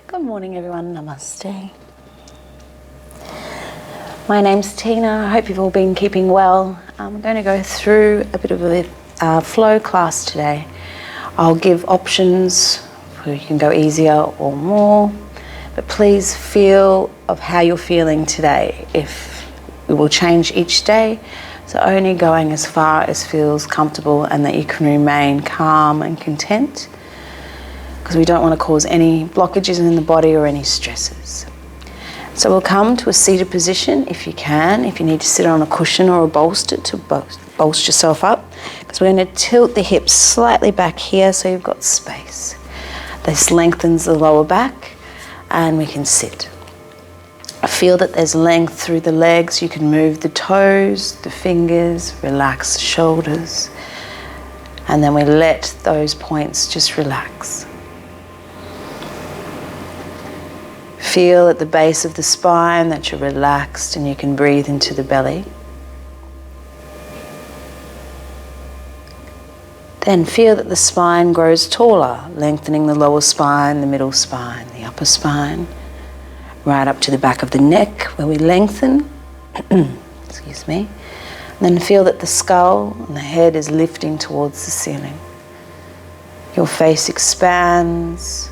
Good morning everyone, namaste. My name's Tina, I hope you've all been keeping well. I'm going to go through a bit of a flow class today. I'll give options where you can go easier or more, but please feel of how you're feeling today. If we will change each day, so only going as far as feels comfortable and that you can remain calm and content, because we don't want to cause any blockages in the body or any stresses. So we'll come to a seated position if you can. If you need to sit on a cushion or a bolster to bolster yourself up, because we're going to tilt the hips slightly back here so you've got space. This lengthens the lower back and we can sit. Feel that there's length through the legs. You can move the toes, the fingers, relax the shoulders, and then we let those points just relax. Feel at the base of the spine that you're relaxed and you can breathe into the belly. Then feel that the spine grows taller, lengthening the lower spine, the middle spine, the upper spine, right up to the back of the neck where we lengthen. Excuse me. And then feel that the skull and the head is lifting towards the ceiling. Your face expands.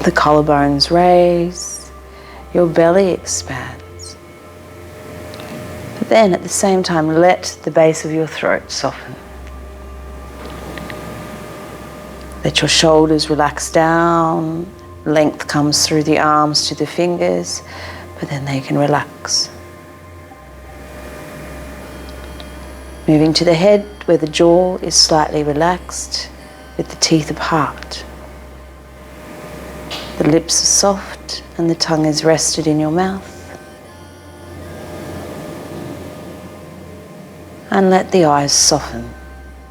The collarbones raise, your belly expands. But then at the same time, let the base of your throat soften. Let your shoulders relax down, length comes through the arms to the fingers, but then they can relax. Moving to the head where the jaw is slightly relaxed with the teeth apart. The lips are soft and the tongue is rested in your mouth. And let the eyes soften,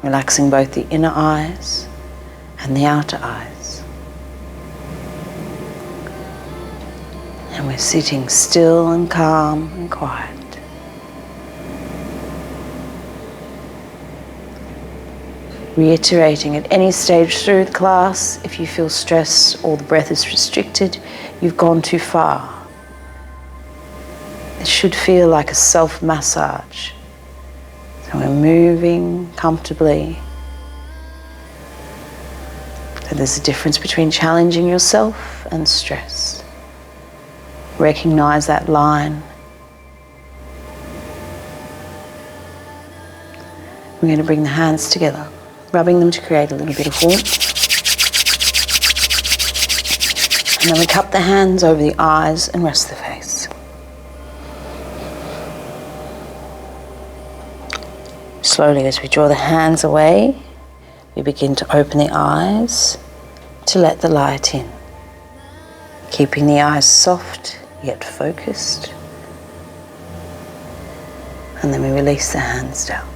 relaxing both the inner eyes and the outer eyes. And we're sitting still and calm and quiet. Reiterating at any stage through the class, if you feel stress or the breath is restricted, you've gone too far. It should feel like a self-massage. So we're moving comfortably. So there's a difference between challenging yourself and stress. Recognize that line. We're going to bring the hands together, rubbing them to create a little bit of warmth. And then we cup the hands over the eyes and rest the face. Slowly, as we draw the hands away, we begin to open the eyes to let the light in. Keeping the eyes soft yet focused. And then we release the hands down.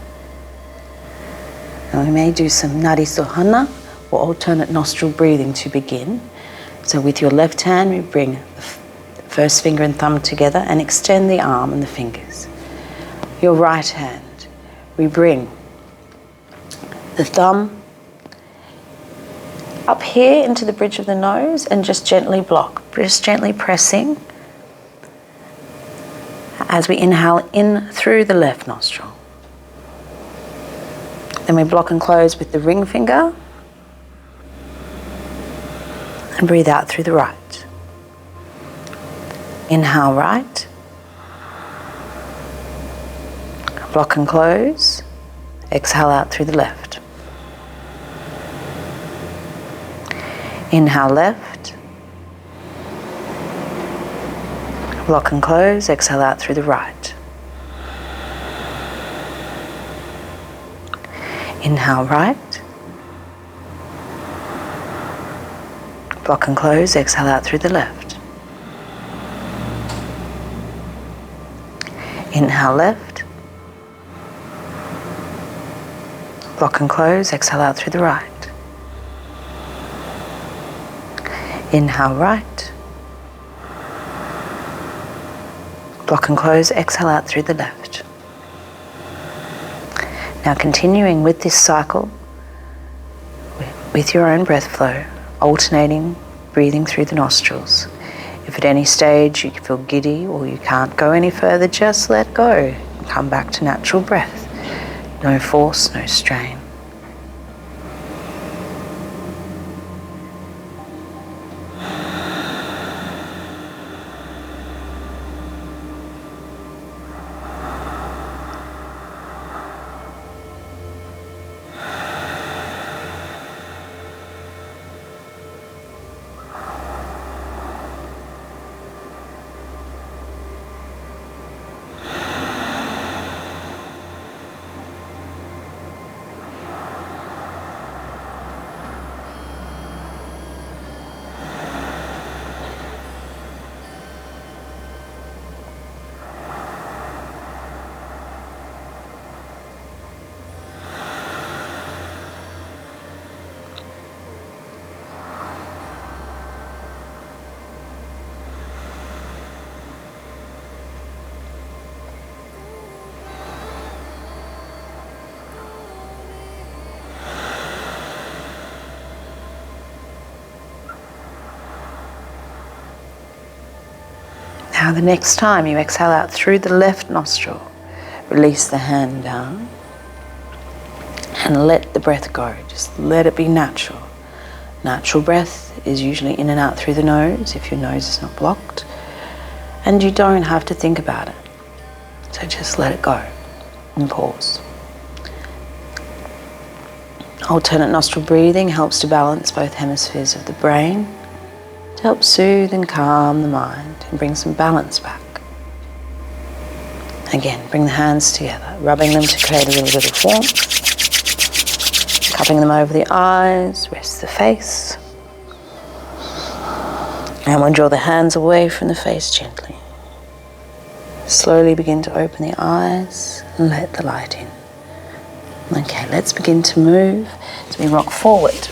And we may do some nadi sohana or alternate nostril breathing to begin. So with your left hand, we bring the first finger and thumb together and extend the arm and the fingers. Your right hand, we bring the thumb up here into the bridge of the nose and just gently block, just gently pressing as we inhale in through the left nostril. Then we block and close with the ring finger and breathe out through the right. Inhale right, block and close, exhale out through the left. Inhale left, block and close, exhale out through the right. Inhale right, block and close, exhale out through the left. Inhale left, block and close, exhale out through the right. Inhale right, block and close, exhale out through the left. Now continuing with this cycle with your own breath flow, alternating breathing through the nostrils. If at any stage you feel giddy or you can't go any further, just let go and come back to natural breath. No force, no strain. Now the next time you exhale out through the left nostril, release the hand down and let the breath go. Just let it be natural. Natural breath is usually in and out through the nose if your nose is not blocked, and you don't have to think about it. So just let it go and pause. Alternate nostril breathing helps to balance both hemispheres of the brain, to help soothe and calm the mind and bring some balance back. Again, bring the hands together, rubbing them to create a little bit of warmth, cupping them over the eyes, rest the face, and we'll draw the hands away from the face gently. Slowly begin to open the eyes and let the light in. Okay, let's begin to move as we rock forward.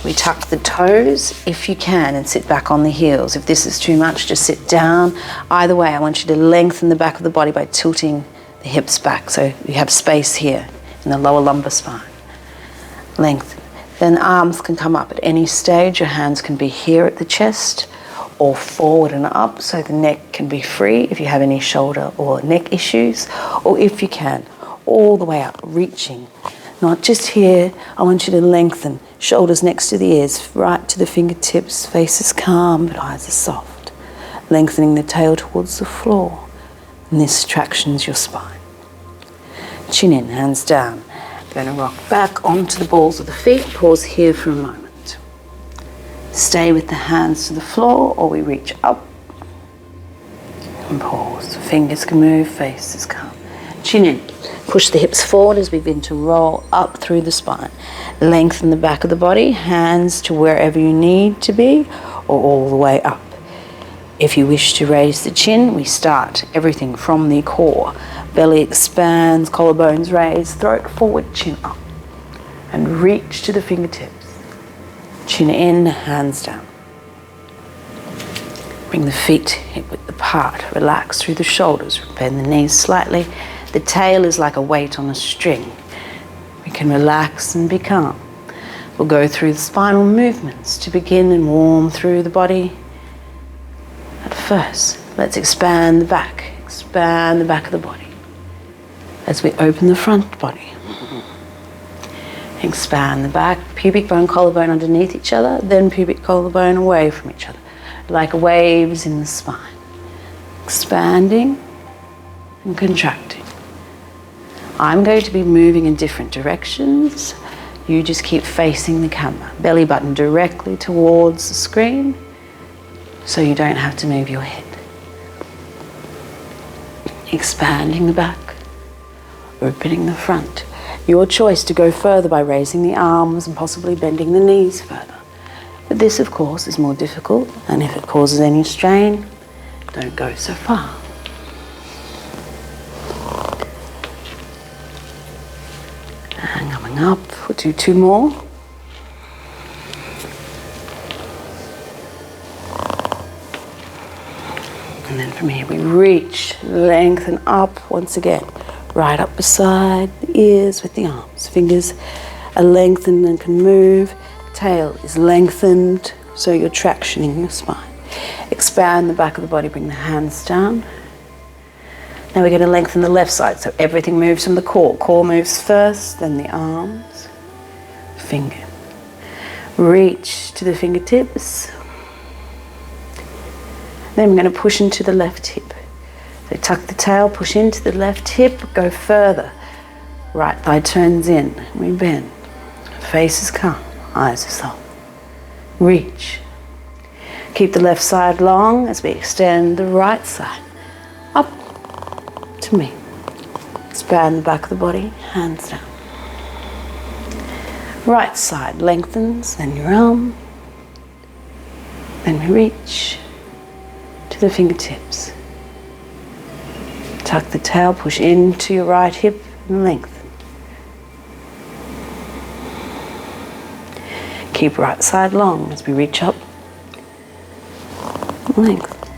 We tuck the toes if you can and sit back on the heels. If this is too much, just sit down. Either way, I want you to lengthen the back of the body by tilting the hips back so you have space here in the lower lumbar spine. Lengthen. Then arms can come up at any stage. Your hands can be here at the chest or forward and up so the neck can be free if you have any shoulder or neck issues, or if you can, all the way up, reaching. Not just here, I want you to lengthen. Shoulders next to the ears, right to the fingertips, face is calm but eyes are soft. Lengthening the tail towards the floor, and this tractions your spine. Chin in, hands down. Going to rock back onto the balls of the feet. Pause here for a moment. Stay with the hands to the floor or we reach up and pause. Fingers can move, face is calm. Chin in. Push the hips forward as we begin to roll up through the spine. Lengthen the back of the body, hands to wherever you need to be or all the way up. If you wish to raise the chin, we start everything from the core. Belly expands, collarbones raise, throat forward, chin up. And reach to the fingertips. Chin in, hands down. Bring the feet hip width apart. Relax through the shoulders, bend the knees slightly. The tail is like a weight on a string. We can relax and be calm. We'll go through the spinal movements to begin and warm through the body. At first, let's expand the back of the body. As we open the front body. Expand the back, pubic bone, collarbone underneath each other, then pubic collarbone away from each other, like waves in the spine. Expanding and contracting. I'm going to be moving in different directions. You just keep facing the camera. Belly button directly towards the screen so you don't have to move your head. Expanding the back, opening the front. Your choice to go further by raising the arms and possibly bending the knees further. But this, of course, is more difficult, and if it causes any strain, don't go so far. And coming up, we'll do two more. And then from here we reach, lengthen up once again. Right up beside the ears with the arms. Fingers are lengthened and can move. Tail is lengthened, so you're tractioning your spine. Expand the back of the body, bring the hands down. Now we're going to lengthen the left side, so everything moves from the core. Core moves first, then the arms, finger. Reach to the fingertips. Then we're going to push into the left hip. So tuck the tail, push into the left hip, go further. Right thigh turns in, we bend. Face is calm, eyes are soft. Reach. Keep the left side long as we extend the right side up to me. Expand the back of the body, hands down. Right side lengthens, then your arm. Then we reach to the fingertips. Tuck the tail, push into your right hip and lengthen. Keep right side long as we reach up. Length.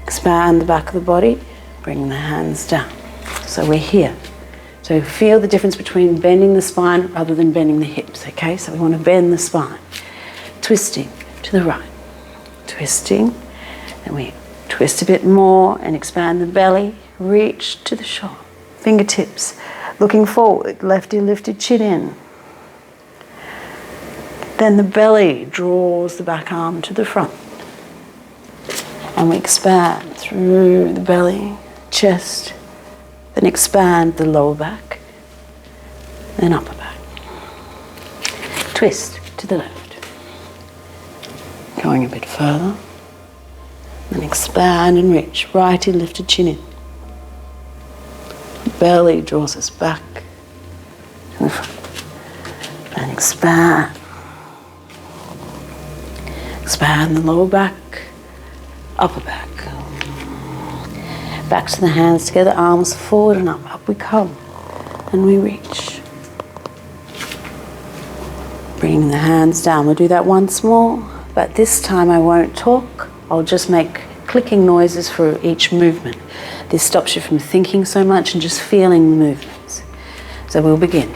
Expand the back of the body, bring the hands down. So we're here. So feel the difference between bending the spine rather than bending the hips, okay? So we want to bend the spine. Twisting to the right. Twisting, and we twist a bit more and expand the belly. Reach to the shoulder. Fingertips looking forward, left ear lifted, chin in. Then the belly draws the back arm to the front. And we expand through the belly, chest, then expand the lower back, then upper back. Twist to the left. Going a bit further. Then expand and reach. Right ear lifted, chin in. Belly draws us back to the front. And expand. Expand the lower back, upper back. Back to the hands together, arms forward and up. Up we come. And we reach. Bringing the hands down. We'll do that once more, but this time I won't talk. I'll just make clicking noises for each movement. This stops you from thinking so much and just feeling the movements. So we'll begin.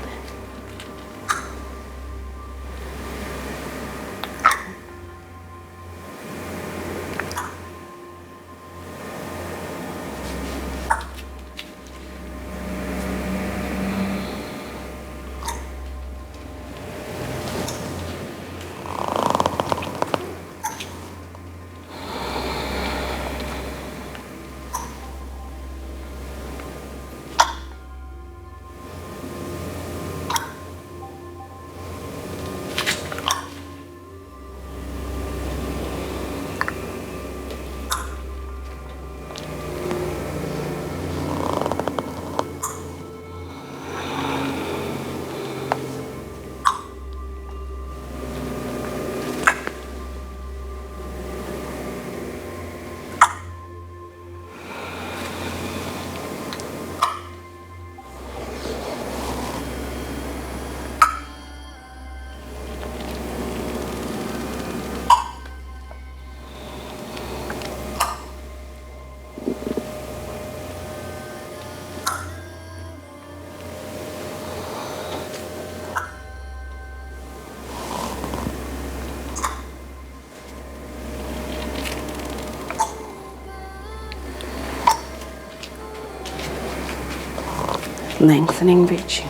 Lengthening, reaching.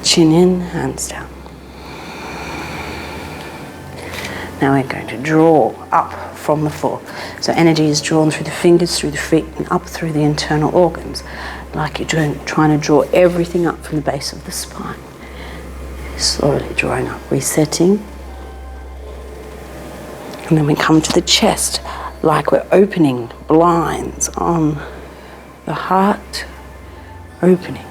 Chin in, hands down. Now we're going to draw up from the floor. So energy is drawn through the fingers, through the feet, and up through the internal organs, like you're trying to draw everything up from the base of the spine. Slowly drawing up, resetting. And then we come to the chest, like we're opening blinds on the heart. Opening,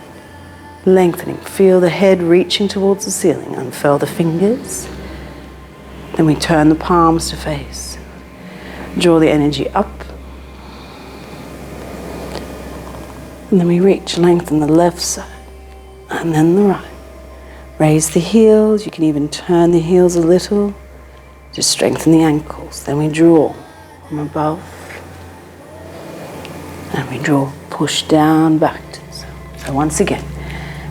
lengthening. Feel the head reaching towards the ceiling. Unfurl the fingers. Then we turn the palms to face. Draw the energy up. And then we reach, lengthen the left side. And then the right. Raise the heels. You can even turn the heels a little. Just strengthen the ankles. Then we draw from above. And we draw, push down, back to the center. So once again,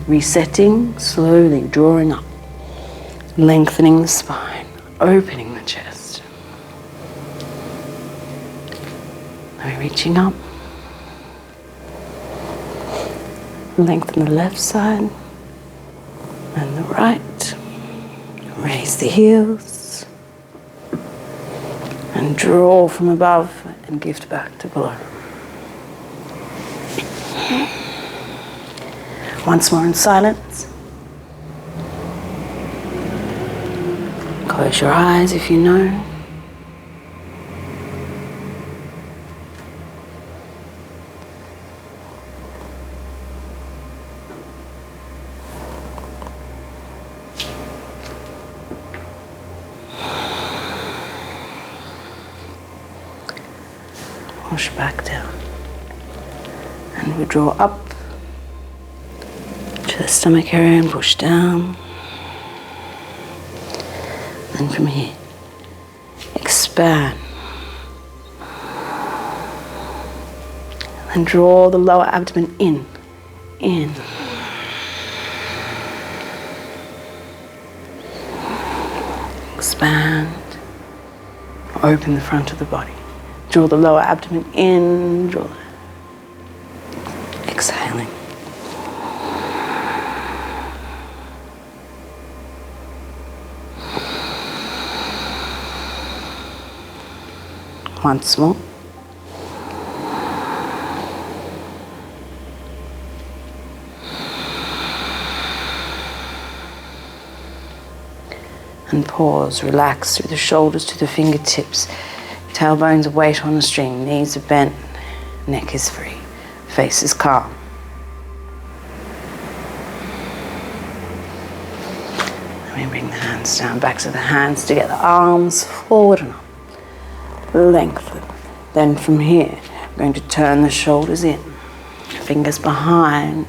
resetting, slowly drawing up, lengthening the spine, opening the chest. Now reaching up. Lengthen the left side and the right. Raise the heels. And draw from above and gift back to below. Once more in silence. Close your eyes if you know. Push back down. And we draw up to the stomach area and push down. And from here, expand. And draw the lower abdomen in. Expand. Open the front of the body. Draw the lower abdomen in, exhaling. Once more. And pause, relax through the shoulders to the fingertips. Tailbones are weight on the string, knees are bent, neck is free, face is calm. Let me bring the hands down, backs of the hands to get the arms forward and up. Lengthen. Then from here, I'm going to turn the shoulders in, fingers behind,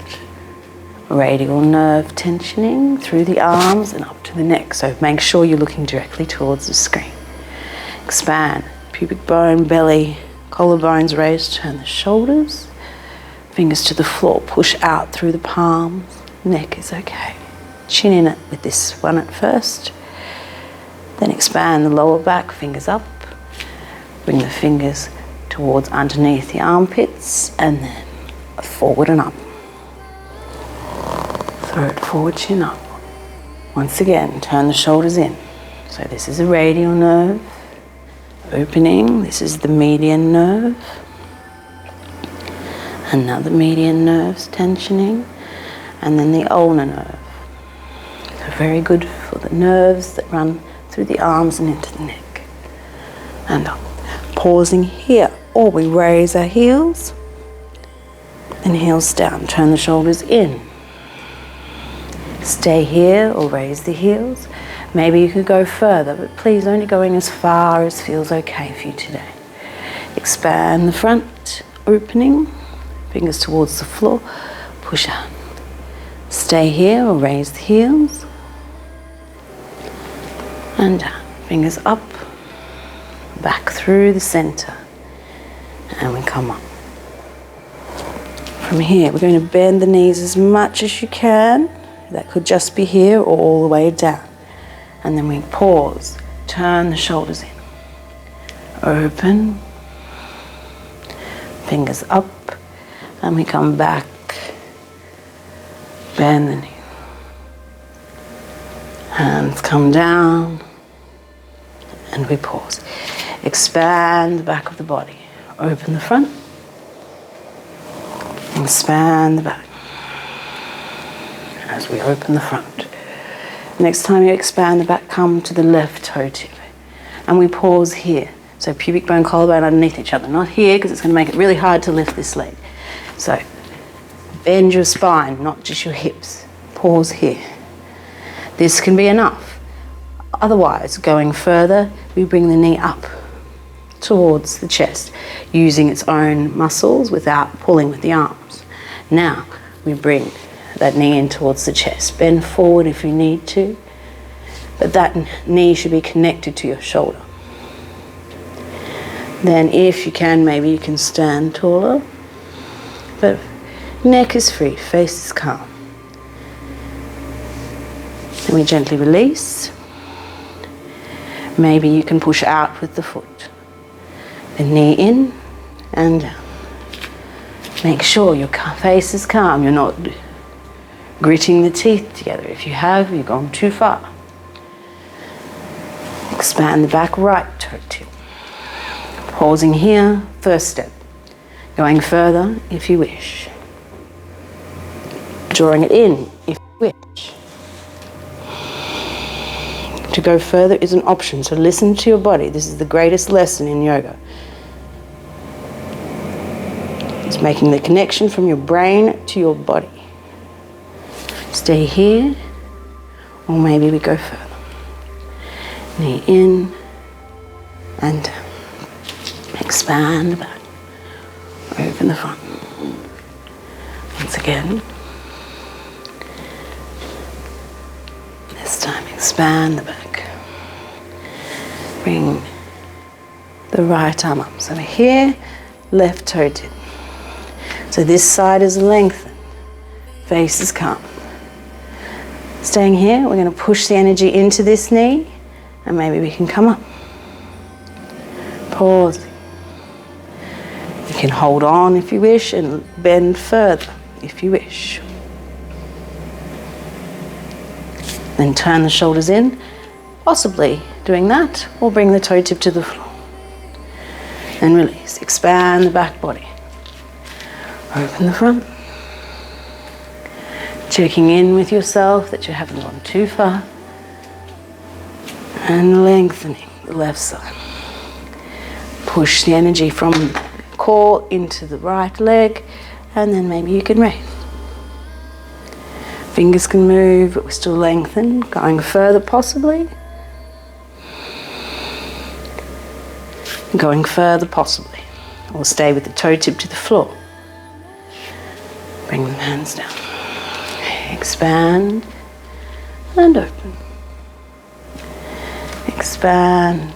radial nerve tensioning through the arms and up to the neck. So make sure you're looking directly towards the screen. Expand. Pubic bone, belly, collarbones raised, turn the shoulders, fingers to the floor, push out through the palms, neck is okay. Chin in it with this one at first, then expand the lower back, fingers up, bring the fingers towards underneath the armpits and then forward and up. Throat forward, chin up. Once again, turn the shoulders in. So this is a radial nerve. Opening, this is the median nerve. Another median nerve's tensioning, and then the ulnar nerve. So very good for the nerves that run through the arms and into the neck. And up. Pausing here, or we raise our heels, and heels down. Turn the shoulders in. Stay here or raise the heels. Maybe you could go further, but please only going as far as feels okay for you today. Expand the front, opening, fingers towards the floor, push out. Stay here or raise the heels. And down, fingers up, back through the center. And we come up. From here, we're going to bend the knees as much as you can. That could just be here or all the way down. And then we pause, turn the shoulders in. Open, fingers up, and we come back, bend the knee. Hands come down, and we pause. Expand the back of the body. Open the front, expand the back. As we open the front. Next time you expand the back, come to the left toe tip. And we pause here. So pubic bone, collarbone underneath each other. Not here, because it's going to make it really hard to lift this leg. So bend your spine, not just your hips. Pause here. This can be enough. Otherwise, going further, we bring the knee up towards the chest, using its own muscles without pulling with the arms. Now, we bring that knee in towards the chest. Bend forward if you need to, but that knee should be connected to your shoulder. Then if you can, maybe you can stand taller, but neck is free, face is calm. Then we gently release. Maybe you can push out with the foot. The knee in and down. Make sure your face is calm. You're not gritting the teeth together. If you have, you've gone too far. Expand the back, right toe tip. Pausing here, first step. Going further if you wish. Drawing it in if you wish. To go further is an option, so listen to your body. This is the greatest lesson in yoga. It's making the connection from your brain to your body. Stay here, or maybe we go further. Knee in and down. Expand the back. Open the front. Once again. This time expand the back. Bring the right arm up. So here, left toe tip. So this side is lengthened. Face is calm. Staying here, we're going to push the energy into this knee, and maybe we can come up. Pause. You can hold on if you wish and bend further if you wish. Then turn the shoulders in, possibly doing that, or bring the toe tip to the floor. And release. Expand the back body. Open the front. Checking in with yourself that you haven't gone too far. And lengthening the left side. Push the energy from the core into the right leg, and then maybe you can raise. Fingers can move, but we're still lengthened. Going further possibly. Going further possibly. Or stay with the toe tip to the floor. Bring the hands down. Expand and open. Expand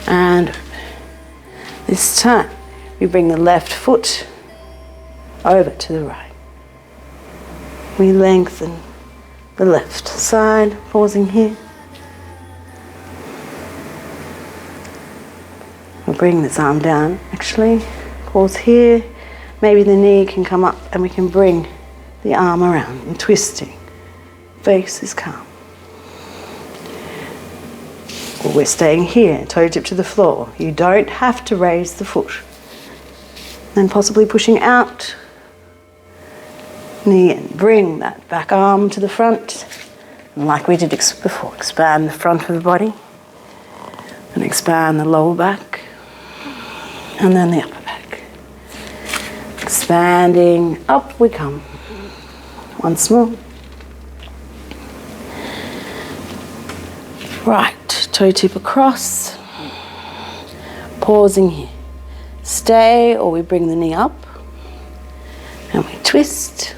and open. This time, we bring the left foot over to the right. We lengthen the left side, pausing here. We'll bring this arm down, actually. Pause here. Maybe the knee can come up and we can bring the arm around and twisting. Face is calm. Or we're staying here, toe tip to the floor. You don't have to raise the foot. Then possibly pushing out. Knee in. Bring that back arm to the front. And like we did before, expand the front of the body. And expand the lower back. And then the upper back. Expanding, up we come. Once more. Right, toe tip across. Pausing here. Stay, or we bring the knee up. And we twist.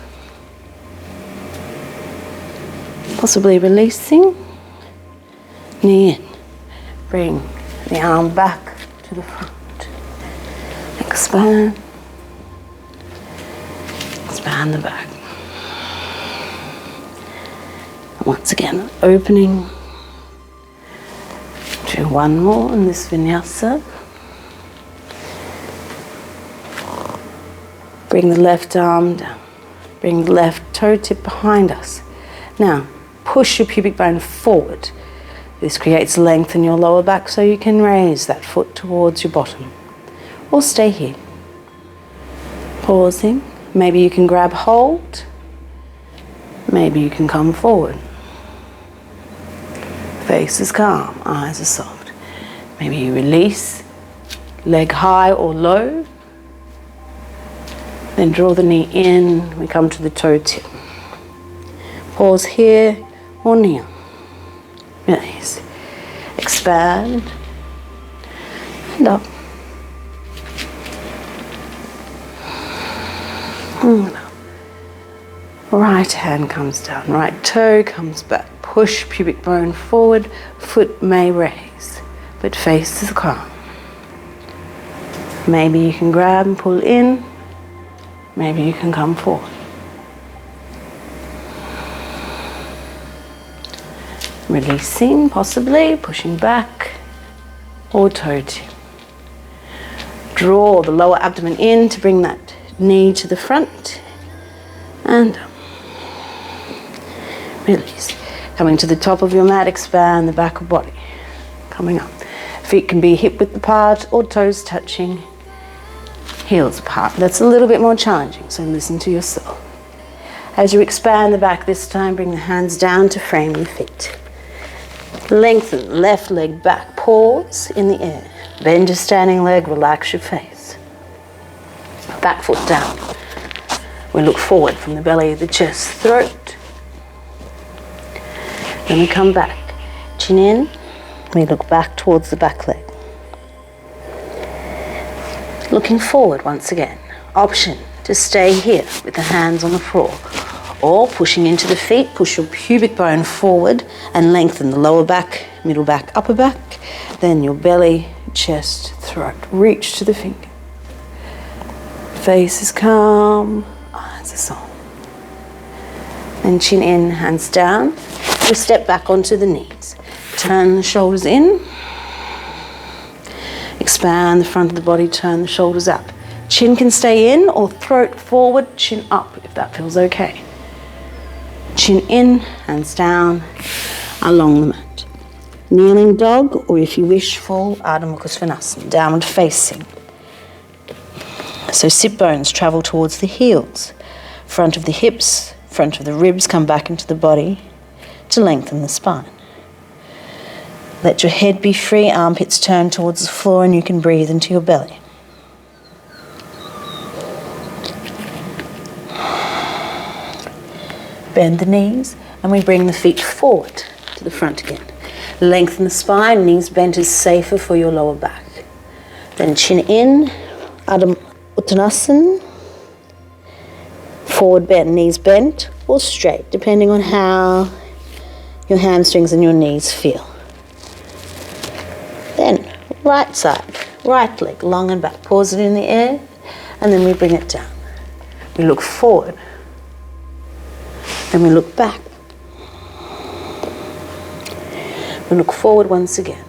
Possibly releasing. Knee in. Bring the arm back to the front. Expand. Expand the back. And once again, opening. Do one more in this vinyasa. Bring the left arm down. Bring the left toe tip behind us. Now, push your pubic bone forward. This creates length in your lower back so you can raise that foot towards your bottom. Or stay here. Pausing. Maybe you can grab hold. Maybe you can come forward. Face is calm, eyes are soft. Maybe you release, leg high or low. Then draw the knee in, we come to the toe tip. Pause here or kneel. Release. Expand and up. And up. Right hand comes down, right toe comes back. Push pubic bone forward, foot may raise, but face is calm. Maybe you can grab and pull in, maybe you can come forward. Releasing, possibly, pushing back, or toe tip. Draw the lower abdomen in to bring that knee to the front, and release. Coming to the top of your mat, expand the back of body. Coming up. Feet can be hip width apart or toes touching, heels apart. That's a little bit more challenging, so listen to yourself. As you expand the back this time, bring the hands down to frame the feet. Lengthen left leg back, pause in the air. Bend your standing leg, relax your face. Back foot down. We look forward from the belly, the chest, throat. Then we come back. Chin in, we look back towards the back leg. Looking forward once again. Option to stay here with the hands on the floor. Or pushing into the feet, push your pubic bone forward and lengthen the lower back, middle back, upper back. Then your belly, chest, throat. Reach to the finger. Face is calm, eyes are soft. Then chin in, hands down. We step back onto the knees. Turn the shoulders in. Expand the front of the body, turn the shoulders up. Chin can stay in or throat forward, chin up if that feels okay. Chin in, hands down, along the mat. Kneeling dog, or if you wish, full Ardha Mukha Svanasana, downward facing. So sit bones travel towards the heels. Front of the hips, front of the ribs come back into the body to lengthen the spine. Let your head be free, armpits turn towards the floor, and you can breathe into your belly. Bend the knees, and we bring the feet forward to the front again. Lengthen the spine, knees bent is safer for your lower back. Then chin in, Ardha Uttanasana. Forward bend, knees bent or straight, depending on how your hamstrings and your knees feel. Then right side, right leg, long and back. Pause it in the air, and then we bring it down. We look forward. Then we look back. We look forward once again,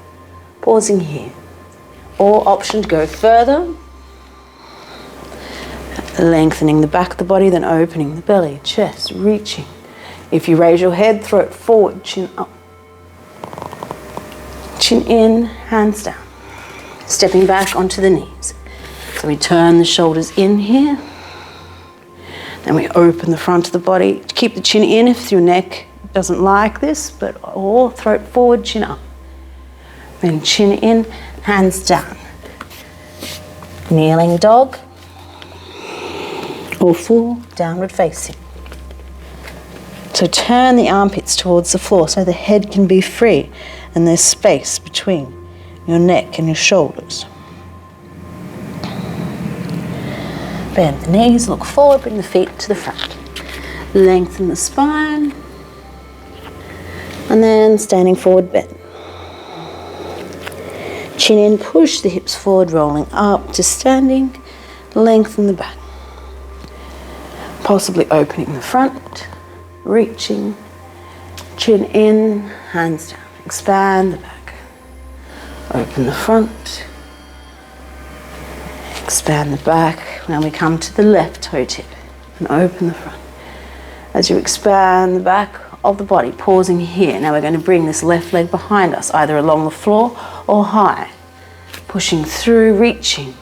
pausing here. Or option to go further, lengthening the back of the body, then opening the belly, chest, reaching. If you raise your head, throat forward, chin up. Chin in, hands down. Stepping back onto the knees. So we turn the shoulders in here. Then we open the front of the body. Keep the chin in if your neck doesn't like this, or throat forward, chin up. Then chin in, hands down. Kneeling dog, or full downward facing. So turn the armpits towards the floor so the head can be free and there's space between your neck and your shoulders. Bend the knees, look forward, bring the feet to the front. Lengthen the spine. And then standing forward bend. Chin in, push the hips forward, rolling up to standing. Lengthen the back. Possibly opening the front, reaching. Chin in, hands down. Expand the back. Open the front. Expand the back. Now we come to the left toe tip and open the front. As you expand the back of the body, pausing here. Now we're going to bring this left leg behind us, either along the floor or high. Pushing through, reaching.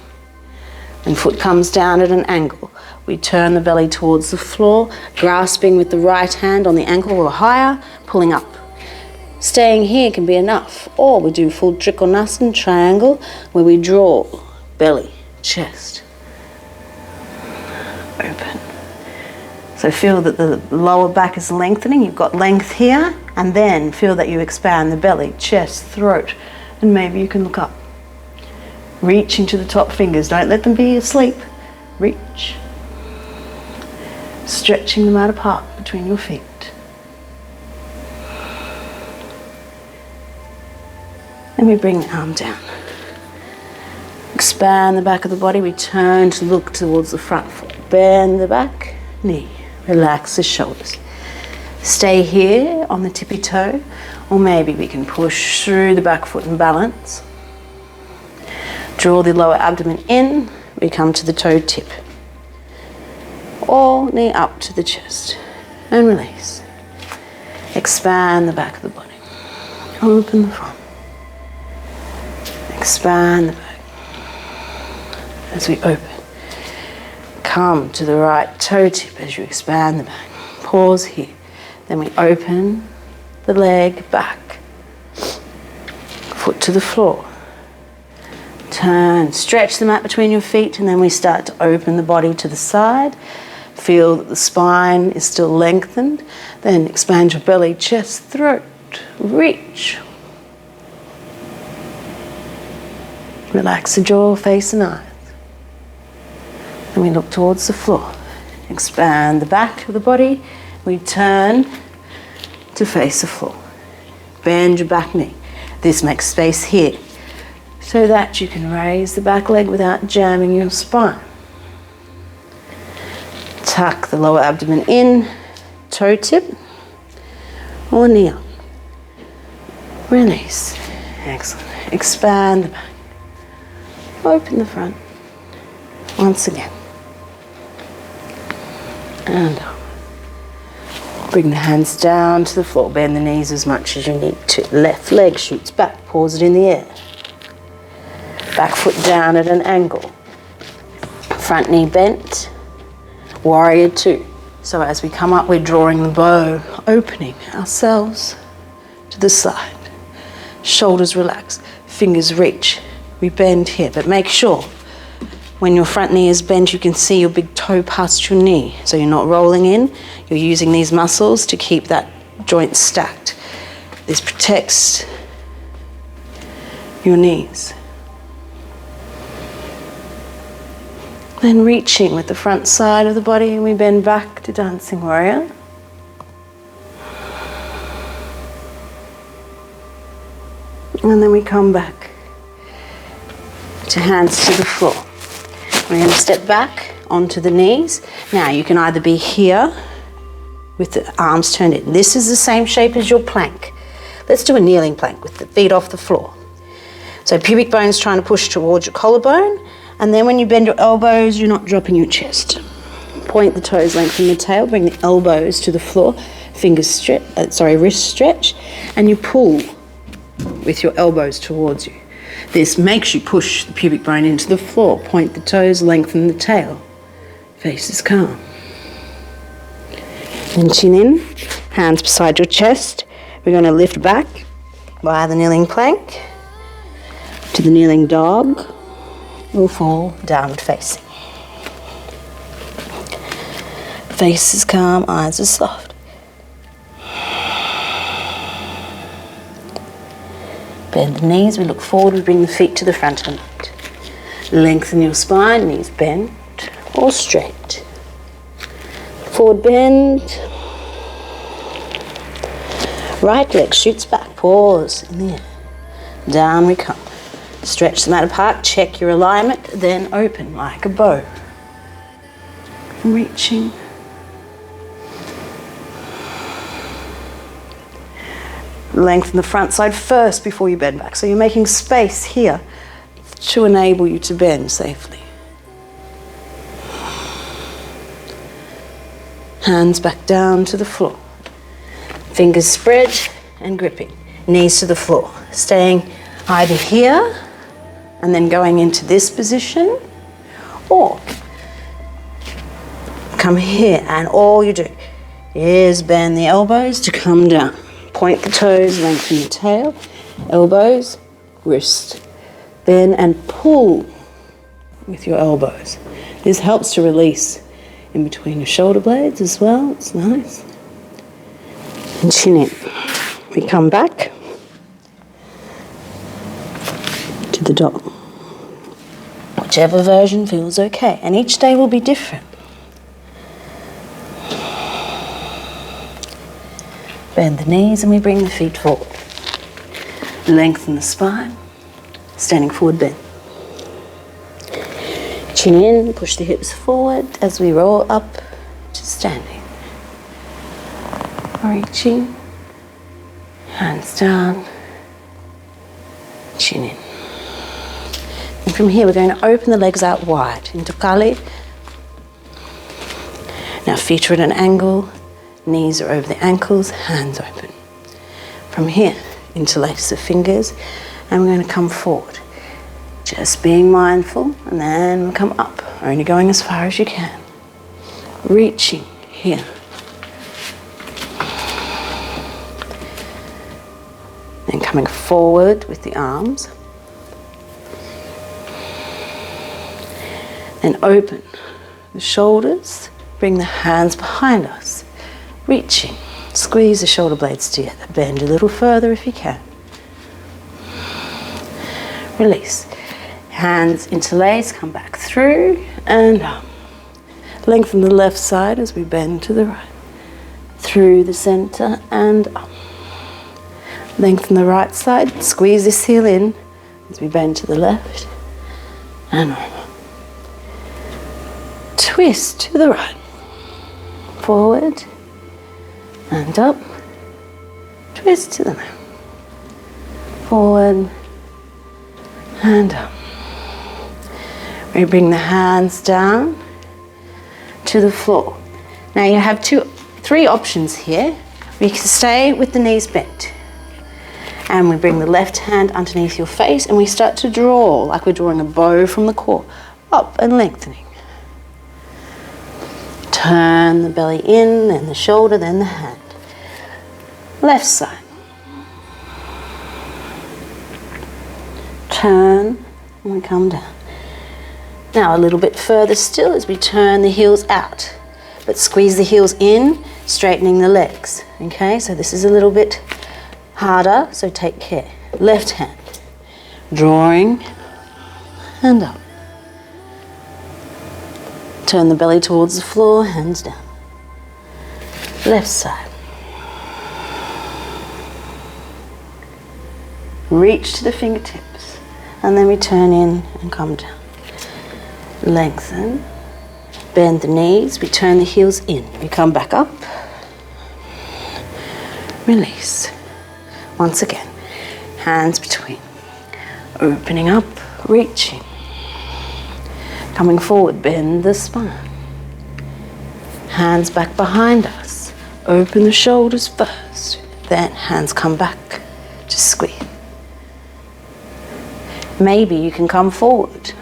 And foot comes down at an angle. We turn the belly towards the floor, grasping with the right hand on the ankle or higher, pulling up. Staying here can be enough. Or we do full Trikonasana, triangle, where we draw belly, chest, open. So feel that the lower back is lengthening. You've got length here, and then feel that you expand the belly, chest, throat, and maybe you can look up. Reaching to the top fingers. Don't let them be asleep. Reach. Stretching them out apart between your feet. Then we bring the arm down. Expand the back of the body. We turn to look towards the front foot. Bend the back knee. Relax the shoulders. Stay here on the tippy toe, or maybe we can push through the back foot and balance. Draw the lower abdomen in, we come to the toe tip. Or knee up to the chest and release. Expand the back of the body. Open the front. Expand the back. As we open. Come to the right toe tip as you expand the back. Pause here. Then we open the leg back. Foot to the floor. Turn, stretch the mat between your feet, and then we start to open the body to the side. Feel that the spine is still lengthened. Then expand your belly, chest, throat, reach. Relax the jaw, face and eyes. And we look towards the floor. Expand the back of the body. We turn to face the floor. Bend your back knee. This makes space here so that you can raise the back leg without jamming your spine. Tuck the lower abdomen in, toe tip or knee up. Release. Excellent. Expand the back. Open the front. Once again. And up. Bring the hands down to the floor. Bend the knees as much as you need to. Left leg shoots back. Pause it in the air. Back foot down at an angle. Front knee bent. Warrior two. So as we come up, we're drawing the bow, opening ourselves to the side. Shoulders relax, fingers reach. We bend here, but make sure when your front knee is bent, you can see your big toe past your knee. So you're not rolling in, you're using these muscles to keep that joint stacked. This protects your knees. Then reaching with the front side of the body, and we bend back to dancing warrior. And then we come back to hands to the floor. We're going to step back onto the knees. Now you can either be here with the arms turned in. This is the same shape as your plank. Let's do a kneeling plank with the feet off the floor. So pubic bone's trying to push towards your collarbone. And then when you bend your elbows, you're not dropping your chest. Point the toes, lengthen the tail, bring the elbows to the floor, fingers stretch, wrist stretch, and you pull with your elbows towards you. This makes you push the pubic bone into the floor. Point the toes, lengthen the tail. Face is calm. And chin in, hands beside your chest. We're going to lift back via the kneeling plank to the kneeling dog. We'll fall downward facing. Face is calm, eyes are soft. Bend the knees, we look forward, we bring the feet to the front of the mat. Lengthen your spine, knees bent or straight. Forward bend. Right leg shoots back, pause in the air. Down we come. Stretch the mat apart, check your alignment, then open like a bow. Reaching. Lengthen the front side first before you bend back. So you're making space here to enable you to bend safely. Hands back down to the floor. Fingers spread and gripping. Knees to the floor. Staying either here and then going into this position, or come here and all you do is bend the elbows to come down. Point the toes, lengthen the tail, elbows, wrist. Bend and pull with your elbows. This helps to release in between your shoulder blades as well. It's nice. And chin in. We come back to the dog. Whichever version feels okay. And each day will be different. Bend the knees and we bring the feet forward. Lengthen the spine. Standing forward bend. Chin in, push the hips forward as we roll up to standing. reaching, hands down, chin in. And from here we're going to open the legs out wide into Kali. Now feet are at an angle, knees are over the ankles, hands open. From here, interlace the fingers, and we're going to come forward. Just being mindful, and then we'll come up, only going as far as you can. Reaching here. Then coming forward with the arms. Then open the shoulders, bring the hands behind us. Reaching, squeeze the shoulder blades together, bend a little further if you can. Release. Hands interlace, come back through and up. Lengthen the left side as we bend to the right. Through the center and up. Lengthen the right side, squeeze this heel in as we bend to the left and over. Twist to the right. Forward and up. Twist to the left. Forward and up. We bring the hands down to the floor. Now you have three options here. We can stay with the knees bent. And we bring the left hand underneath your face and we start to draw like we're drawing a bow from the core, up and lengthening. Turn the belly in, then the shoulder, then the hand. Left side. Turn and we come down. Now a little bit further still as we turn the heels out, but squeeze the heels in, straightening the legs. Okay, so this is a little bit harder, so take care. Left hand, drawing and up. Turn the belly towards the floor, hands down. Left side. Reach to the fingertips, and then we turn in and come down. Lengthen, bend the knees, we turn the heels in. We come back up, release. Once again, hands between, opening up, reaching. Coming forward, bend the spine. Hands back behind us. Open the shoulders first, then hands come back, just squeeze. Maybe you can come forward.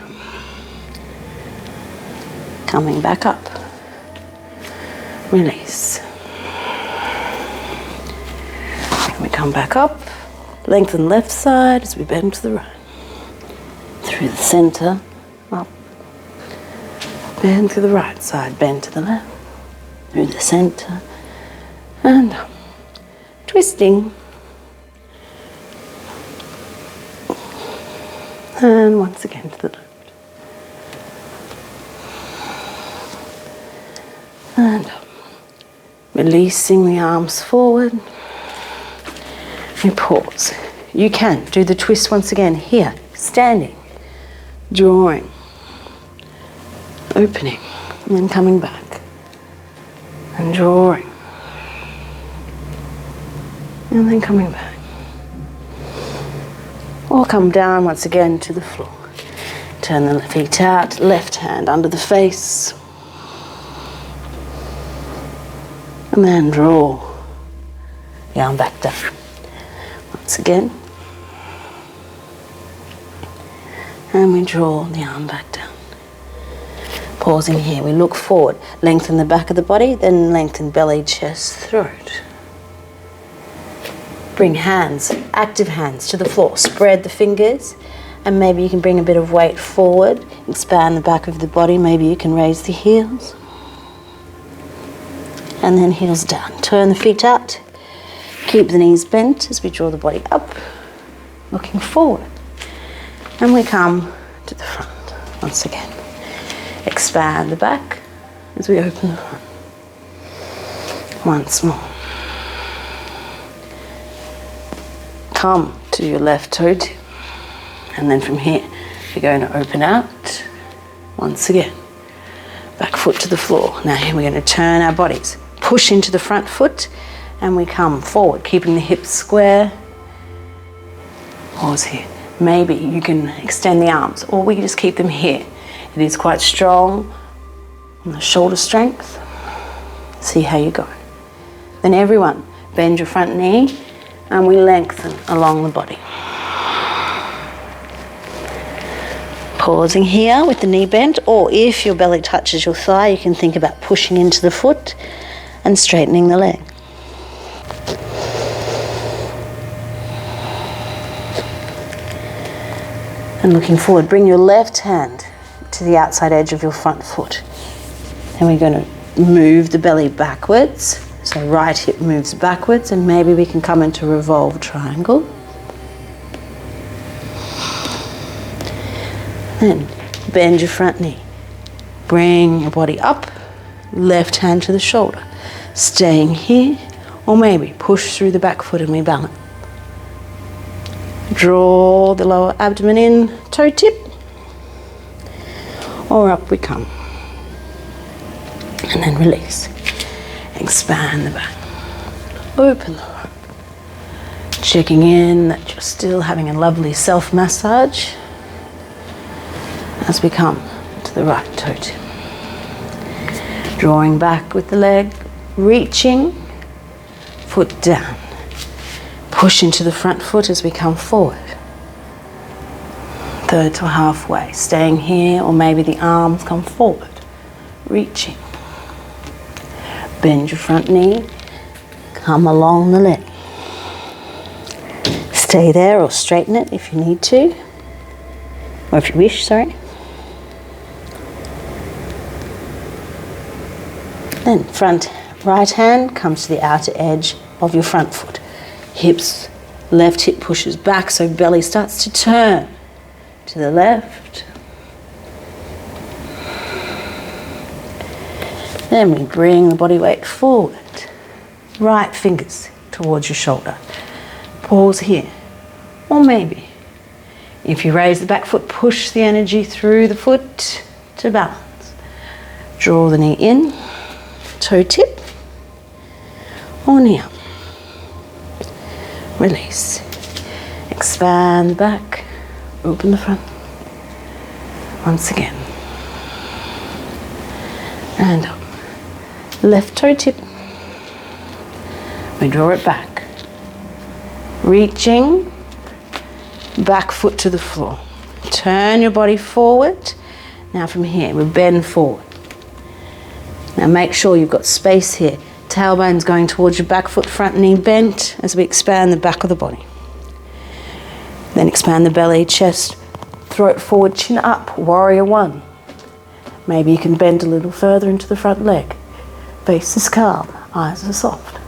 Coming back up. Release. And we come back up. Lengthen left side as we bend to the right. Through the center, up. Bend to the right side, bend to the left. Through the center, and up. Twisting. And once again to the left. And up. Releasing the arms forward. We pause. You can do the twist once again here, standing, drawing, opening, and then coming back, and drawing, and then coming back. Or come down once again to the floor. Turn the feet out, left hand under the face. And then draw the arm back down. Once again. And we draw the arm back down. Pausing here, we look forward. Lengthen the back of the body, then lengthen belly, chest, throat. Bring hands, active hands to the floor. Spread the fingers, and maybe you can bring a bit of weight forward. Expand the back of the body. Maybe you can raise the heels. And then heels down. Turn the feet out. Keep the knees bent as we draw the body up, looking forward. And we come to the front once again. Expand the back as we open the front. Once more. Come to your left toe tip. And then from here, you're going to open out once again. Back foot to the floor. Now here we're going to turn our bodies. Push into the front foot and we come forward, keeping the hips square. Pause here. Maybe you can extend the arms, or we can just keep them here. It is quite strong on the shoulder strength. See how you go. Then everyone, bend your front knee and we lengthen along the body. Pausing here with the knee bent, or if your belly touches your thigh, you can think about pushing into the foot and straightening the leg. And looking forward, bring your left hand to the outside edge of your front foot. And we're going to move the belly backwards. So right hip moves backwards, and maybe we can come into revolve triangle. Then bend your front knee. Bring your body up, left hand to the shoulder. Staying here, or maybe push through the back foot and we balance. Draw the lower abdomen in, toe tip, or up we come. And then release. Expand the back. Open the heart. Checking in that you're still having a lovely self-massage as we come to the right toe tip. Drawing back with the leg, reaching, foot down. Push into the front foot as we come forward. Third to halfway, staying here, or maybe the arms come forward, reaching. Bend your front knee, come along the leg. Stay there or straighten it if you need to, or if you wish, sorry. Then front right hand comes to the outer edge of your front foot. Hips, left hip pushes back so belly starts to turn to the left. Then we bring the body weight forward. Right fingers towards your shoulder. Pause here. Or maybe, if you raise the back foot, push the energy through the foot to balance. Draw the knee in, toe tip, or knee up. Release. Expand the back, open the front. Once again. And up. Left toe tip. We draw it back. Reaching, back foot to the floor. Turn your body forward. Now from here, we bend forward. Now make sure you've got space here. Tailbone's going towards your back foot, front knee bent as we expand the back of the body. Then expand the belly, chest, throat forward, chin up, warrior one. Maybe you can bend a little further into the front leg. Face is calm, eyes are soft.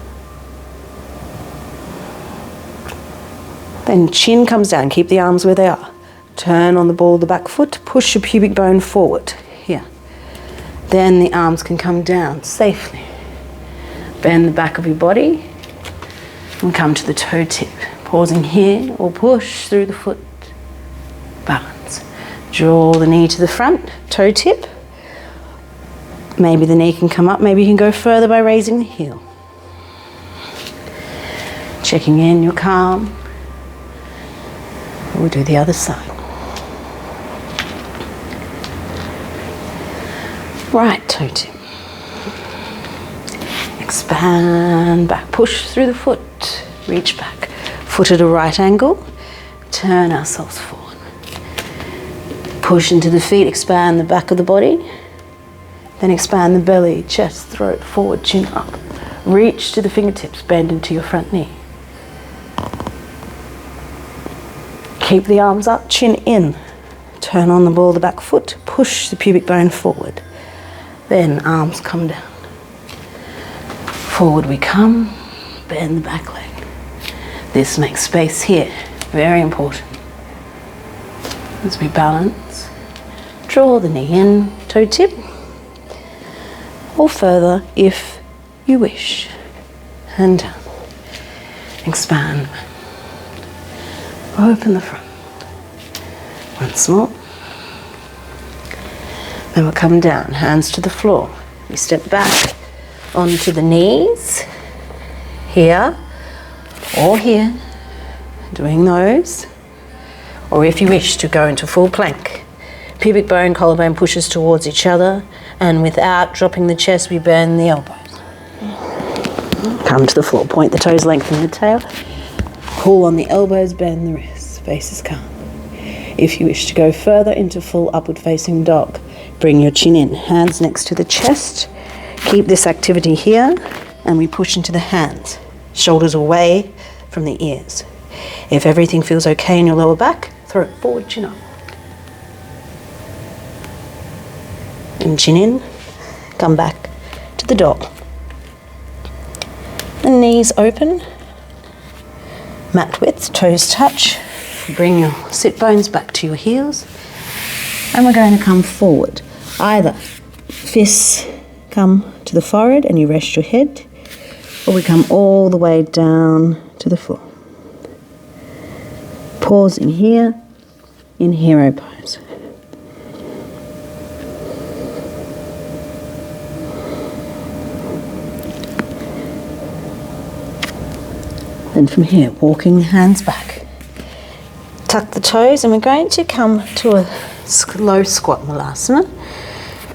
Then chin comes down, keep the arms where they are. Turn on the ball of the back foot, push your pubic bone forward, here. Then the arms can come down safely. Bend the back of your body and come to the toe tip. Pausing here or push through the foot. Balance. Draw the knee to the front, toe tip. Maybe the knee can come up, maybe you can go further by raising the heel. Checking in, you're calm. We'll do the other side. Right toe tip. Expand back, push through the foot, reach back. Foot at a right angle, turn ourselves forward. Push into the feet, expand the back of the body. Then expand the belly, chest, throat, forward, chin up. Reach to the fingertips, bend into your front knee. Keep the arms up, chin in. Turn on the ball of the back foot, push the pubic bone forward. Then arms come down. Forward we come, bend the back leg. This makes space here, very important. As we balance, draw the knee in, toe tip, or further if you wish. And down. Expand. Open the front. Once more. Then we'll come down, hands to the floor. We step back onto the knees. here or here, doing those. Or if you wish to go into full plank, pubic bone, collarbone pushes towards each other, and without dropping the chest, we bend the elbows. Come to the floor, point the toes, lengthen the tail, pull on the elbows, bend the wrists, faces calm. If you wish to go further into full upward facing dog, bring your chin in, hands next to the chest. Keep this activity here, and we push into the hands, shoulders away from the ears. If everything feels okay in your lower back, throw it forward, chin up. And chin in, come back to the dog. The knees open, mat width, toes touch. Bring your sit bones back to your heels, and we're going to come forward. Either fists come to the forehead and you rest your head, or we come all the way down to the floor. Pausing here in hero pose. Then from here, walking the hands back. Tuck the toes, and we're going to come to a low squat malasana.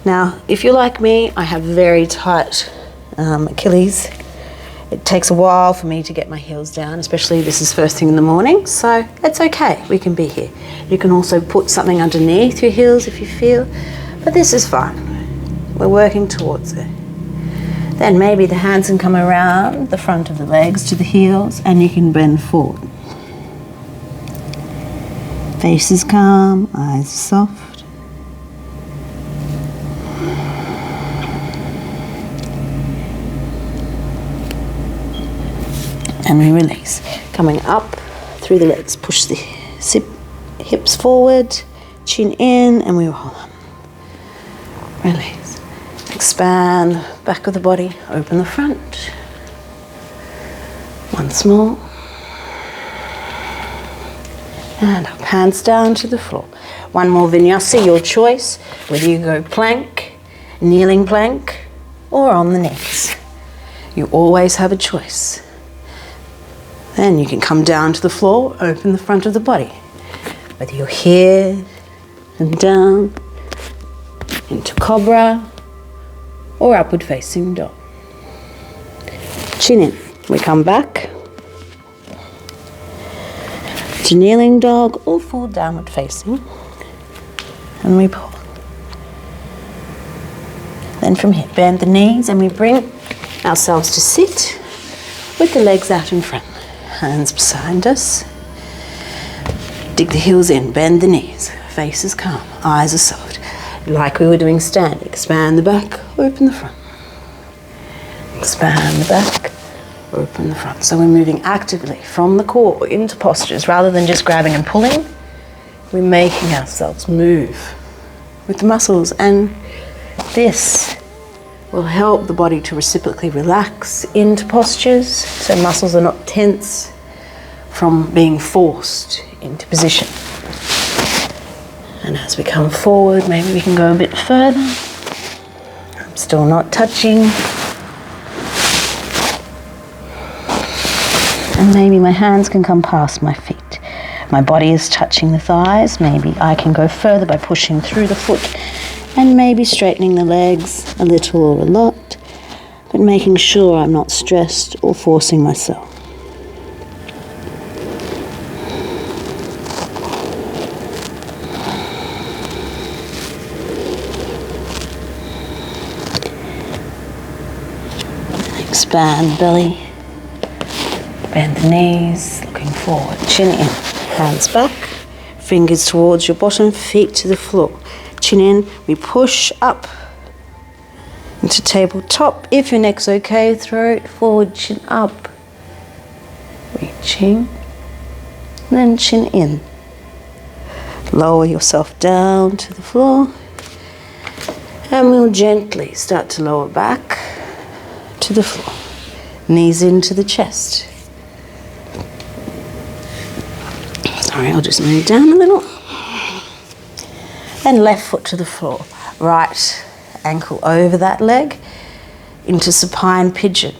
Now, if you're like me, I have very tight Achilles. It takes a while for me to get my heels down, especially this is first thing in the morning, so it's okay, we can be here. You can also put something underneath your heels if you feel, but this is fine. We're working towards it. Then maybe the hands can come around the front of the legs to the heels, and you can bend forward. Face is calm, eyes soft. And we release. Coming up through the legs, push the hips forward, chin in, and we roll up. Release. Expand back of the body, open the front. Once more. And up, hands down to the floor. One more vinyasa, your choice, whether you go plank, kneeling plank, or on the knees. You always have a choice. Then you can come down to the floor, open the front of the body. Whether you're here and down, into cobra, or upward facing dog. Chin in, we come back to kneeling dog or full downward facing, and we pull. Then from here, bend the knees, and we bring ourselves to sit with the legs out in front, hands behind us. Dig the heels in, bend the knees, face is calm, eyes are soft. Like we were doing stand, expand the back, open the front. Expand the back, open the front. So we're moving actively from the core into postures rather than just grabbing and pulling. We're making ourselves move with the muscles, and this will help the body to reciprocally relax into postures so muscles are not tense from being forced into position. And as we come forward, maybe we can go a bit further. I'm still not touching. And maybe my hands can come past my feet. My body is touching the thighs. Maybe I can go further by pushing through the foot and maybe straightening the legs a little or a lot, but making sure I'm not stressed or forcing myself. Expand the belly. Bend the knees, looking forward, chin in, hands back, fingers towards your bottom, feet to the floor. Chin in, we push up into tabletop. If your neck's okay, throw it forward, chin up, reaching, then chin in. Lower yourself down to the floor, and we'll gently start to lower back to the floor. Knees into the chest. Sorry, I'll just move down a little. And left foot to the floor. Right ankle over that leg into supine pigeon.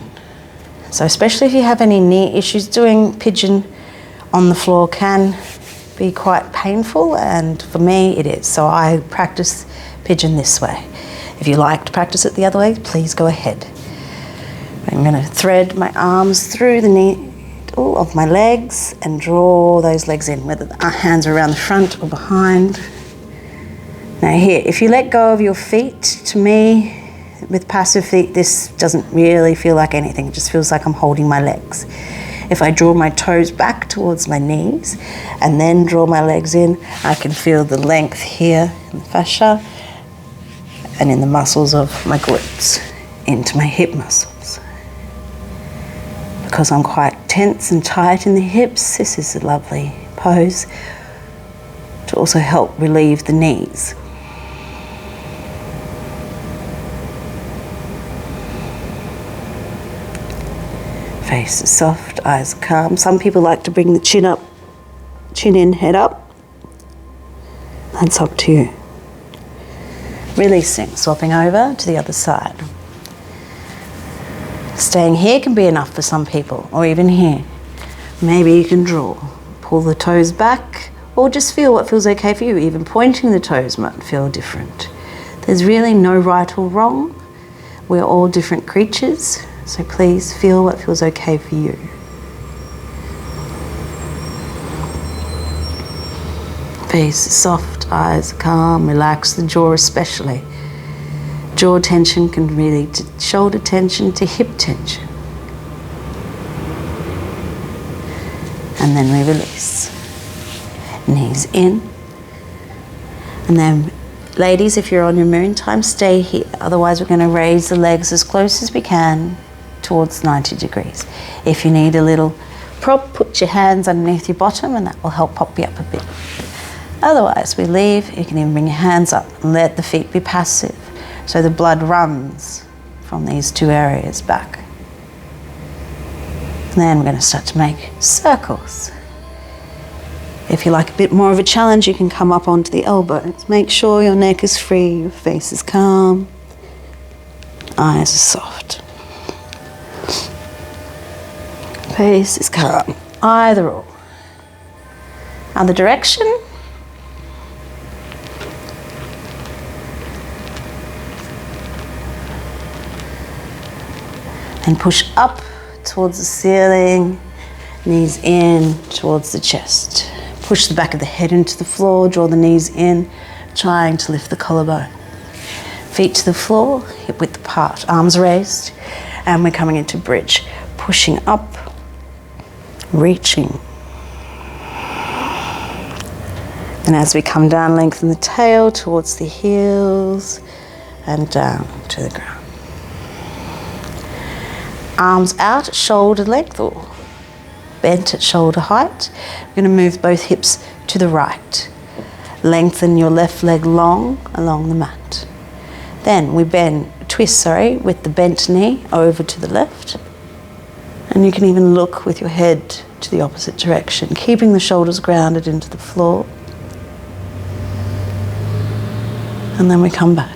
So especially if you have any knee issues, doing pigeon on the floor can be quite painful, and for me it is. So I practice pigeon this way. If you like to practice it the other way, please go ahead. I'm going to thread my arms through the knee of my legs and draw those legs in, whether the hands are around the front or behind. Now here, if you let go of your feet, to me, with passive feet, this doesn't really feel like anything. It just feels like I'm holding my legs. If I draw my toes back towards my knees and then draw my legs in, I can feel the length here in the fascia and in the muscles of my glutes into my hip muscles. Because I'm quite tense and tight in the hips, this is a lovely pose to also help relieve the knees. Face is soft, eyes calm. Some people like to bring the chin up, chin in, head up. That's up to you. Releasing, swapping over to the other side. Staying here can be enough for some people, or even here. Maybe you can draw. Pull the toes back, or just feel what feels okay for you. Even pointing the toes might feel different. There's really no right or wrong. We're all different creatures, so please feel what feels okay for you. Face soft, eyes calm, relax the jaw especially. Jaw tension can really shoulder tension to hip tension. And then we release. Knees in. And then, ladies, if you're on your moon time, stay here. Otherwise, we're going to raise the legs as close as we can towards 90 degrees. If you need a little prop, put your hands underneath your bottom and that will help pop you up a bit. Otherwise, we leave. You can even bring your hands up and let the feet be passive. So the blood runs from these two areas back. And then we're going to start to make circles. If you like a bit more of a challenge, you can come up onto the elbows. Make sure your neck is free, your face is calm, eyes are soft. Face is calm, either or. Other direction. And push up towards the ceiling, knees in towards the chest. Push the back of the head into the floor, draw the knees in, trying to lift the collarbone. Feet to the floor, hip width apart, arms raised, and we're coming into bridge. Pushing up, reaching. And as we come down, lengthen the tail towards the heels and down to the ground. Arms out at shoulder length or bent at shoulder height. We're going to move both hips to the right. Lengthen your left leg long along the mat. Then we twist with the bent knee over to the left. And you can even look with your head to the opposite direction, keeping the shoulders grounded into the floor. And then we come back.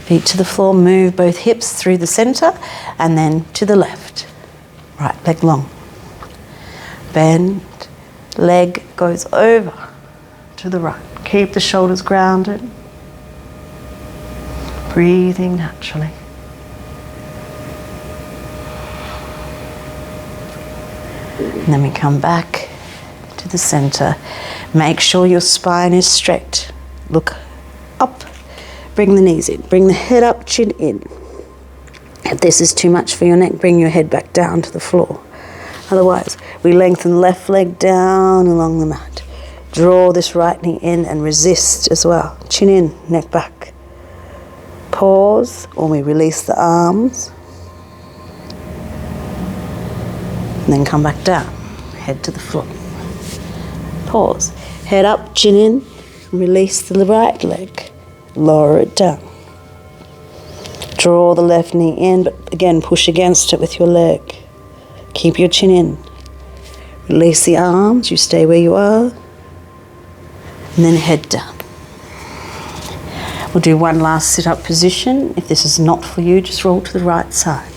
Feet to the floor, move both hips through the center and then to the left. Right leg long. Bend, leg goes over to the right. Keep the shoulders grounded. Breathing naturally. And then we come back to the center. Make sure your spine is straight. Look up. Bring the knees in, bring the head up, chin in. If this is too much for your neck, bring your head back down to the floor. Otherwise, we lengthen left leg down along the mat. Draw this right knee in and resist as well. Chin in, neck back. Pause, or we release the arms. And then come back down, head to the floor. Pause, head up, chin in, release the right leg. Lower it down. Draw the left knee in, but again push against it with your leg. Keep your chin in. Release the arms, you stay where you are. And then head down. We'll do one last sit-up position. If this is not for you, just roll to the right side.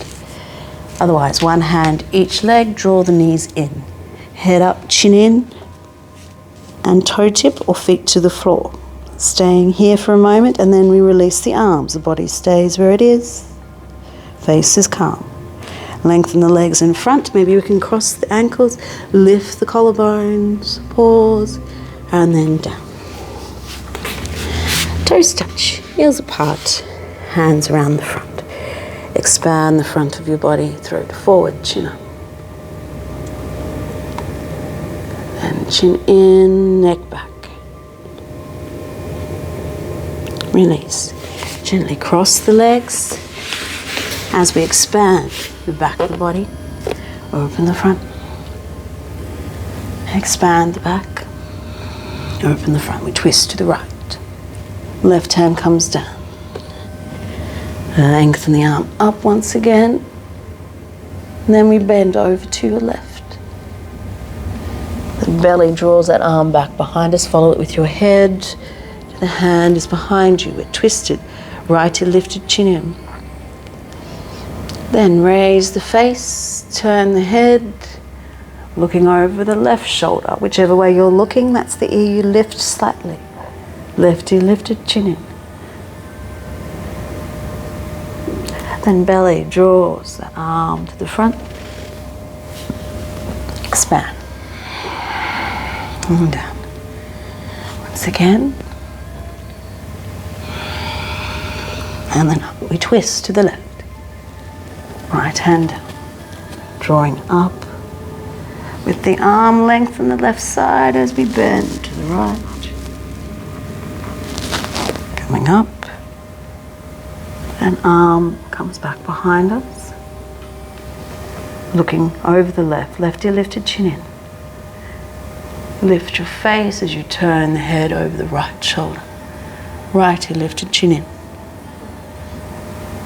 Otherwise, one hand each leg, draw the knees in. Head up, chin in, and toe tip or feet to the floor. Staying here for a moment, and then we release the arms. The body stays where it is. Face is calm. Lengthen the legs in front. Maybe we can cross the ankles, lift the collarbones, pause, and then down. Toes touch, heels apart, hands around the front. Expand the front of your body, throat forward, chin up. And chin in, neck back. Release. Gently cross the legs as we expand the back of the body. Open the front. Expand the back. Open the front. We twist to the right. Left hand comes down. Lengthen the arm up once again. And then we bend over to your left. The belly draws that arm back behind us. Follow it with your head. The hand is behind you. We're twisted. Right heel lifted, chin in. Then raise the face. Turn the head. Looking over the left shoulder. Whichever way you're looking, that's the ear you lift slightly. Left ear lifted, chin in. Then belly draws the arm to the front. Expand. And down. Once again. And then up. We twist to the left. Right hand down. Drawing up. With the arm length on the left side as we bend to the right. Coming up. An arm comes back behind us. Looking over the left. Left ear lifted, chin in. Lift your face as you turn the head over the right shoulder. Right ear lifted, chin in.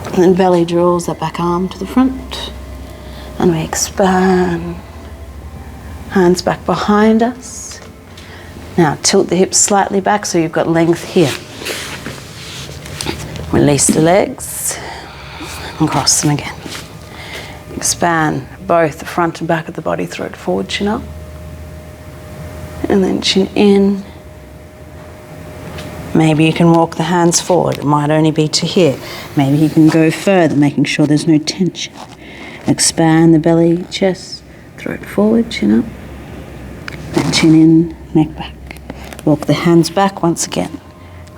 And then belly draws that back arm to the front. And we expand. Hands back behind us. Now tilt the hips slightly back so you've got length here. Release the legs and cross them again. Expand both the front and back of the body, throat forward, chin up. And then chin in. Maybe you can walk the hands forward. It might only be to here. Maybe you can go further, making sure there's no tension. Expand the belly, chest, throat forward, chin up. And chin in, neck back. Walk the hands back once again.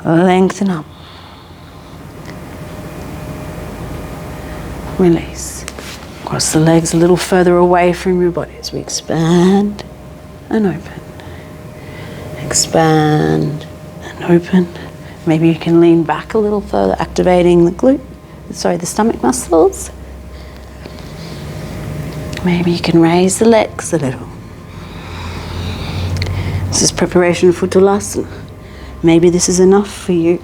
Lengthen up. Release. Cross the legs a little further away from your body as we expand and open. Expand and open. Maybe you can lean back a little further, activating the stomach muscles. Maybe you can raise the legs a little. This is preparation for Tulasana. Maybe this is enough for you.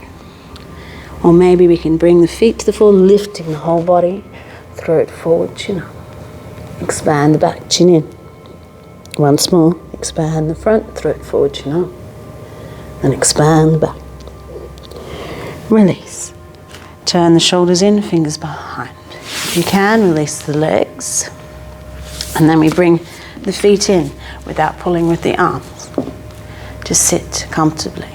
Or maybe we can bring the feet to the floor, lifting the whole body. Throat forward, chin up. Expand the back, chin in. Once more, expand the front, throat forward, chin up. And expand the back. Release. Turn the shoulders in, fingers behind. If you can, release the legs. And then we bring the feet in without pulling with the arms. Just sit comfortably.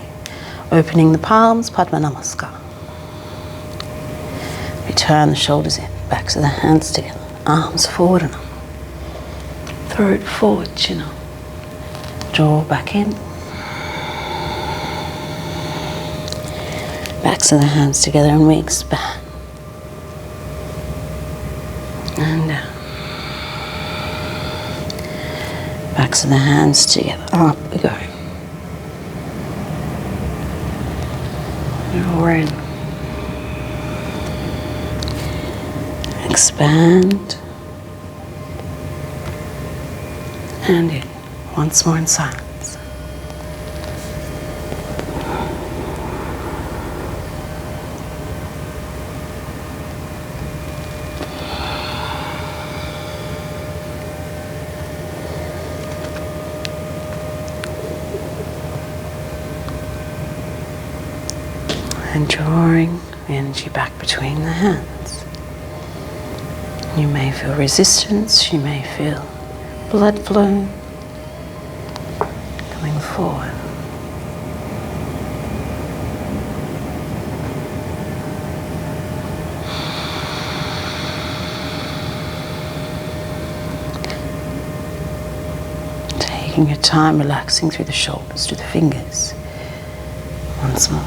Opening the palms, Padma Namaskar. We turn the shoulders in. Backs of the hands together, arms forward and up. Throat forward, chin up. Jaw back in. Backs of the hands together and we expand. And down. Backs of the hands together, up we go. Draw in. Expand and in. Once more in silence. And drawing the energy back between the hands. You may feel resistance, you may feel blood flow coming forward. Taking your time, relaxing through the shoulders to the fingers once more.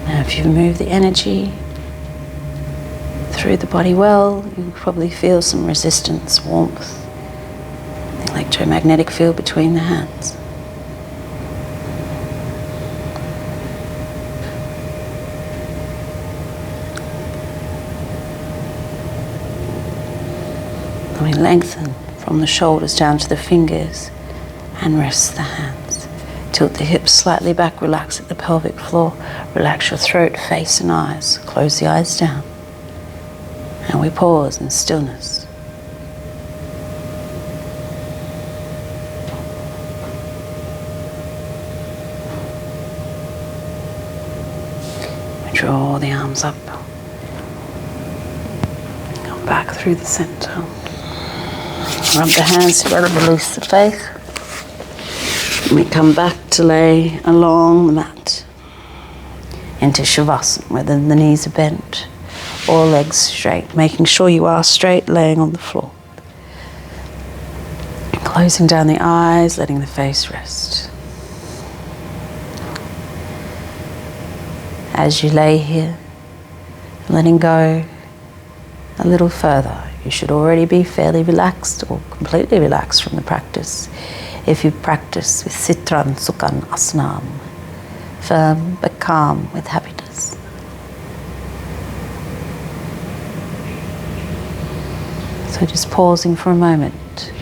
Now, if you've moved the energy through the body well, you'll probably feel some resistance, warmth, electromagnetic field between the hands. We lengthen from the shoulders down to the fingers and rest the hands. Tilt the hips slightly back, relax at the pelvic floor, relax your throat, face and eyes. Close the eyes down. And we pause in stillness. We draw the arms up. Come back through the center. Rub the hands together, release the face. And we come back to lay along the mat into Shavasana, whether the knees are bent or legs straight, making sure you are straight, laying on the floor. Closing down the eyes, letting the face rest. As you lay here, letting go a little further. You should already be fairly relaxed or completely relaxed from the practice. If you practice with Sitran Sukhan Asanam, firm but calm with happiness. So just pausing for a moment,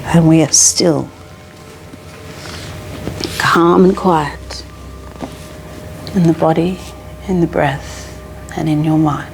and we are still, calm and quiet in the body, in the breath, and in your mind.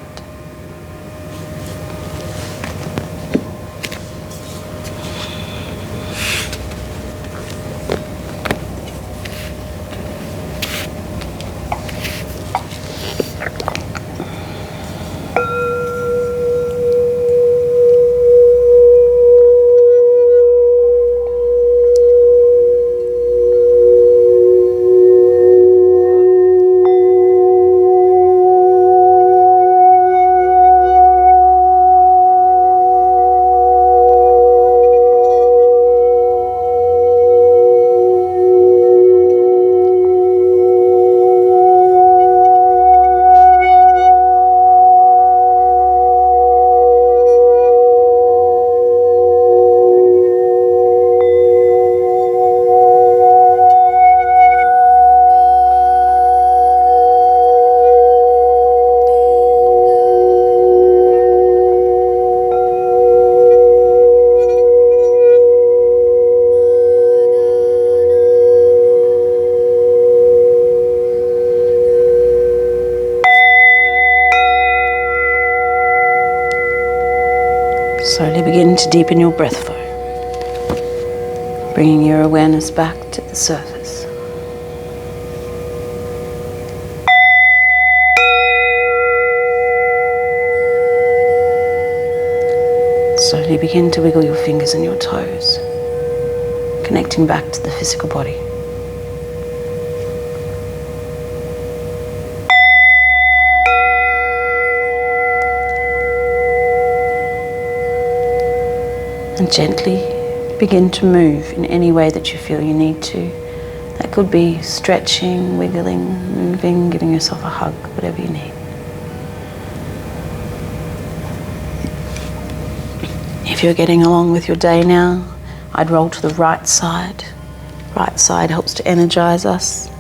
Slowly begin to deepen your breath flow, bringing your awareness back to the surface. Slowly begin to wiggle your fingers and your toes, connecting back to the physical body. And gently begin to move in any way that you feel you need to. That could be stretching, wiggling, moving, giving yourself a hug, whatever you need. If you're getting along with your day now, I'd roll to the right side. Right side helps to energize us.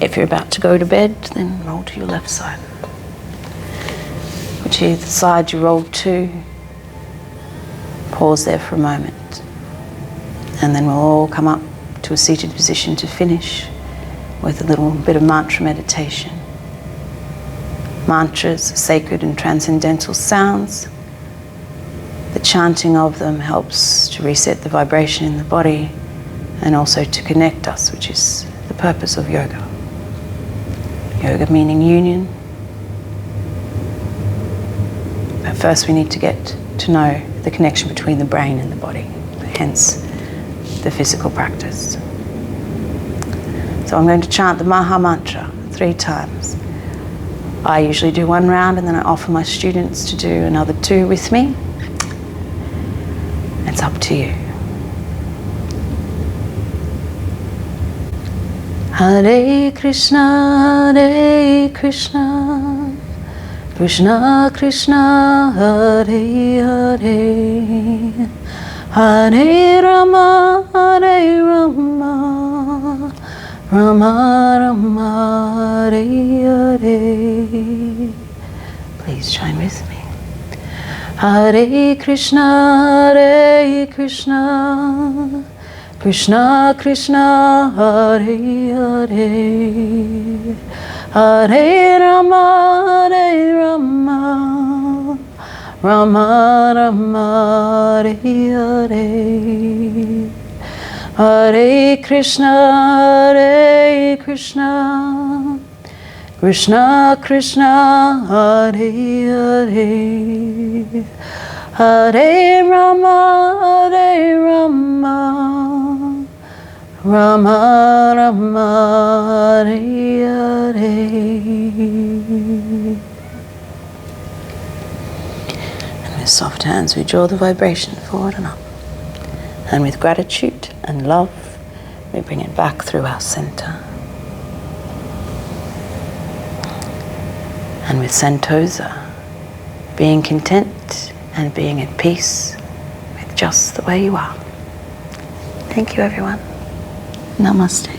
If you're about to go to bed, then roll to your left side. Whichever side you roll to, pause there for a moment, and then we'll all come up to a seated position to finish with a little bit of mantra meditation. Mantras are sacred and transcendental sounds. The chanting of them helps to reset the vibration in the body and also to connect us, which is the purpose of yoga. Yoga meaning union. But first we need to get to know the connection between the brain and the body, hence the physical practice. So I'm going to chant the Maha Mantra 3 times. I usually do 1 round and then I offer my students to do another 2 with me. It's up to you. Hare Krishna, Krishna Krishna, Hare Hare, Hare Rama, Rama Rama, Hare Hare. Please join with me. Hare Krishna, Krishna Krishna, Hare Hare, Hare Rama, Rama Rama, Hare Hare. Hare Krishna, Krishna Krishna, Hare Hare, Hare Rama, Rama Rama, Hare Hare. And with soft hands we draw the vibration forward and up. And with gratitude and love, we bring it back through our center. And with Santosa, being content and being at peace with just the way you are. Thank you, everyone. Namaste.